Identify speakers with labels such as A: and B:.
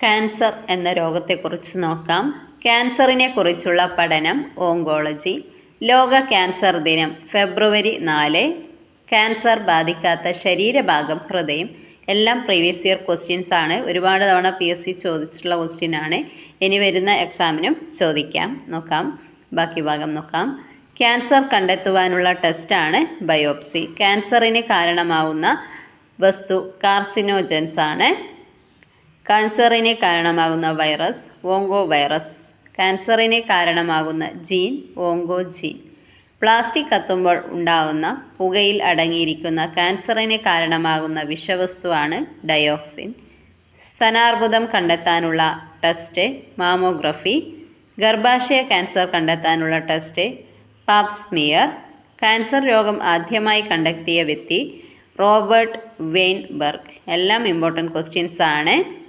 A: Cancer എന്ന രോഗത്തെക്കുറിച്ച് നോക്കാം. ക്യാൻസറിനെ കുറിച്ചുള്ള പഠനം ഓങ്കോളജി. ലോക ക്യാൻസർ ദിനം ഫെബ്രുവരി 4. ക്യാൻസർ ബാധിക്കാത്ത ശരീരഭാഗം ഹൃദയം. എല്ലാം പ്രീവിയസ് ഇയർ ക്വസ്റ്റ്യൻസ് ആണ്. ഒരുപാട് തവണ PSC ചോദിച്ചിട്ടുള്ള ക്വസ്റ്റ്യൻ ആണ്. ഇനി വരുന്ന എക്സാമിനും ചോദിക്കാം. നോക്കാം, ബാക്കി ഭാഗം നോക്കാം. ക്യാൻസർ കണ്ടെത്തുവാനുള്ള ടെസ്റ്റാണ് ബയോപ്സി. ക്യാൻസറിന് കാരണമാവുന്ന വസ്തു കാർസിനോജൻസ് ആണ്. ക്യാൻസറിന് കാരണമാകുന്ന വൈറസ് ഓങ്കോ വൈറസ്. ക്യാൻസറിന് കാരണമാകുന്ന ജീൻ ഓങ്കോ ജീൻ. പ്ലാസ്റ്റിക് കത്തുമ്പോൾ ഉണ്ടാകുന്ന പുകയിൽ അടങ്ങിയിരിക്കുന്ന ക്യാൻസറിന് കാരണമാകുന്ന വിഷവസ്തുവാണ് ഡയോക്സിൻ. സ്തനാർബുദം കണ്ടെത്താനുള്ള ടെസ്റ്റ് മാമോഗ്രഫി. ഗർഭാശയ ക്യാൻസർ കണ്ടെത്താനുള്ള ടെസ്റ്റ് പാപ്സ്മിയർ. ക്യാൻസർ രോഗം ആദ്യമായി കണ്ടെത്തിയ വ്യക്തി റോബർട്ട് വെയിൻബർഗ്. എല്ലാം ഇമ്പോർട്ടൻറ്റ് ക്വസ്റ്റ്യൻസ് ആണ്.